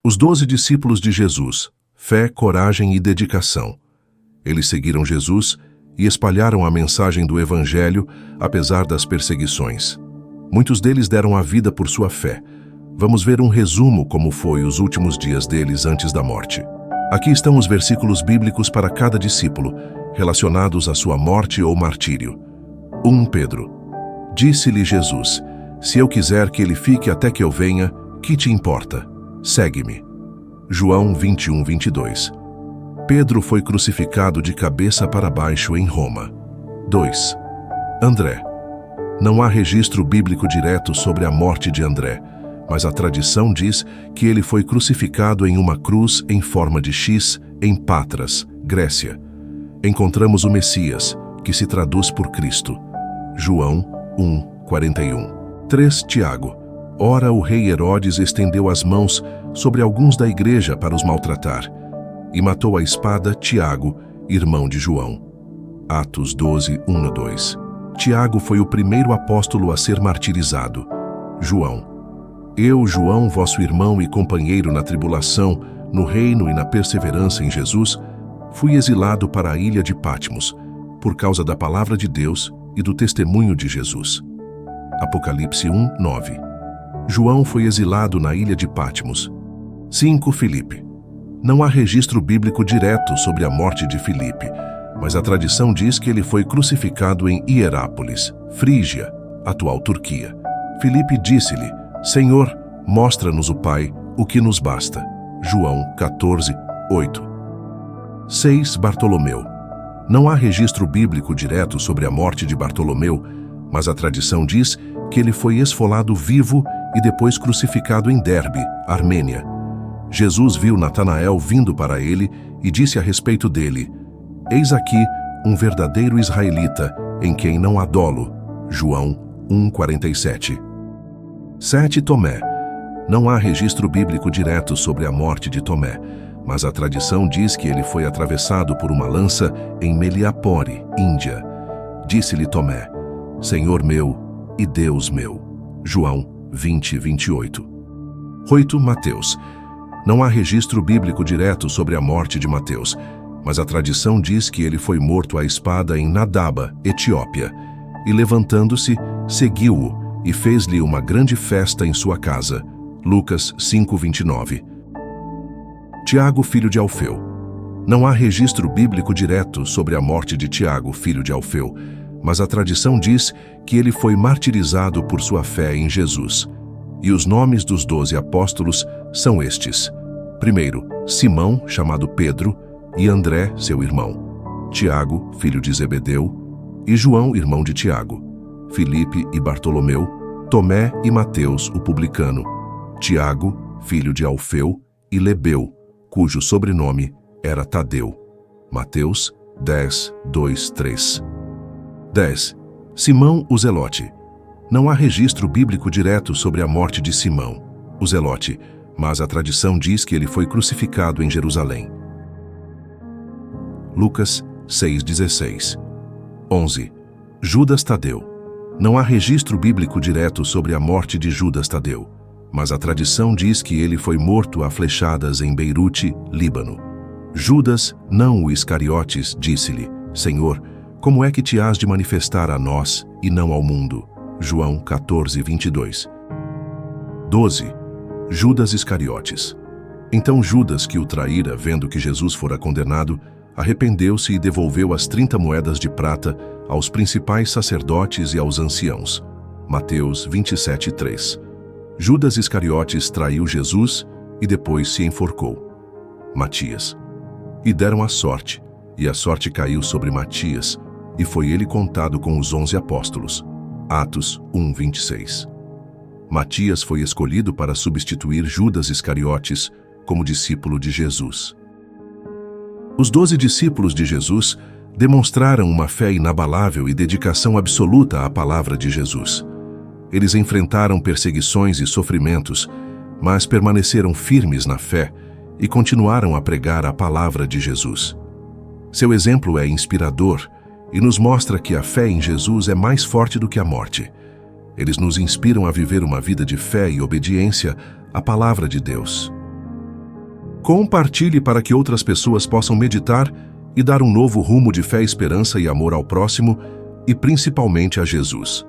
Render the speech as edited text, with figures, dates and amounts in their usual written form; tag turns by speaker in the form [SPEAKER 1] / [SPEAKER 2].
[SPEAKER 1] Os 12 discípulos de Jesus, fé, coragem e dedicação. Eles seguiram Jesus e espalharam a mensagem do Evangelho, apesar das perseguições. Muitos deles deram a vida por sua fé. Vamos ver um resumo como foi os últimos dias deles antes da morte. Aqui estão os versículos bíblicos para cada discípulo, relacionados à sua morte ou martírio. 1 Pedro. Disse-lhe Jesus: se eu quiser que ele fique até que eu venha, que te importa? Segue-me. João 21, 22. Pedro foi crucificado de cabeça para baixo em Roma. 2. André. Não há registro bíblico direto sobre a morte de André, mas a tradição diz que ele foi crucificado em uma cruz em forma de X em Patras, Grécia. Encontramos o Messias, que se traduz por Cristo. João 1, 41. 3. Tiago. Ora, o rei Herodes estendeu as mãos sobre alguns da igreja para os maltratar, e matou à espada Tiago, irmão de João. Atos 12, 1 a 2. Tiago foi o primeiro apóstolo a ser martirizado. João. Eu, João, vosso irmão e companheiro na tribulação, no reino e na perseverança em Jesus, fui exilado para a ilha de Patmos, por causa da palavra de Deus e do testemunho de Jesus. Apocalipse 1, 9. João foi exilado na ilha de Patmos. 5. Filipe. Não há registro bíblico direto sobre a morte de Filipe, mas a tradição diz que ele foi crucificado em Hierápolis, Frígia, atual Turquia. Filipe disse-lhe: Senhor, mostra-nos o Pai, o que nos basta. João 14, 8. 6. Bartolomeu. Não há registro bíblico direto sobre a morte de Bartolomeu, mas a tradição diz que ele foi esfolado vivo e depois crucificado em Derbe, Armênia. Jesus viu Natanael vindo para ele e disse a respeito dele: Eis aqui um verdadeiro israelita, em quem não há dolo. João 1,47. 7. Tomé. Não há registro bíblico direto sobre a morte de Tomé, mas a tradição diz que ele foi atravessado por uma lança em Meliapore, Índia. Disse-lhe Tomé: Senhor meu e Deus meu. João 20, 28. 8. Mateus. Não há registro bíblico direto sobre a morte de Mateus, mas a tradição diz que ele foi morto à espada em Nadaba, Etiópia, e levantando-se, seguiu-o e fez-lhe uma grande festa em sua casa. Lucas 5, 29. Tiago, filho de Alfeu. Não há registro bíblico direto sobre a morte de Tiago, filho de Alfeu, mas a tradição diz que ele foi martirizado por sua fé em Jesus. E os nomes dos 12 apóstolos são estes: primeiro, Simão, chamado Pedro, e André, seu irmão, Tiago, filho de Zebedeu, e João, irmão de Tiago, Filipe e Bartolomeu, Tomé e Mateus, o publicano, Tiago, filho de Alfeu, e Lebeu, cujo sobrenome era Tadeu. Mateus 10, 2, 3. 10. Simão, o Zelote. Não há registro bíblico direto sobre a morte de Simão, o Zelote, mas a tradição diz que ele foi crucificado em Jerusalém. Lucas 6,16. 11. Judas Tadeu. Não há registro bíblico direto sobre a morte de Judas Tadeu, mas a tradição diz que ele foi morto a flechadas em Beirute, Líbano. Judas, não o Iscariotes, disse-lhe: Senhor, como é que te hás de manifestar a nós e não ao mundo? João 14, 22. 12. Judas Iscariotes. Então Judas, que o traíra, vendo que Jesus fora condenado, arrependeu-se e devolveu as 30 moedas de prata aos principais sacerdotes e aos anciãos. Mateus 27, 3. Judas Iscariotes traiu Jesus e depois se enforcou. Matias. E deram a sorte, e a sorte caiu sobre Matias, e foi ele contado com os 11 apóstolos. Atos 1, 26. Matias foi escolhido para substituir Judas Iscariotes como discípulo de Jesus. Os 12 discípulos de Jesus demonstraram uma fé inabalável e dedicação absoluta à palavra de Jesus. Eles enfrentaram perseguições e sofrimentos, mas permaneceram firmes na fé e continuaram a pregar a palavra de Jesus. Seu exemplo é inspirador e nos mostra que a fé em Jesus é mais forte do que a morte. Eles nos inspiram a viver uma vida de fé e obediência à palavra de Deus. Compartilhe para que outras pessoas possam meditar e dar um novo rumo de fé, esperança e amor ao próximo e principalmente a Jesus.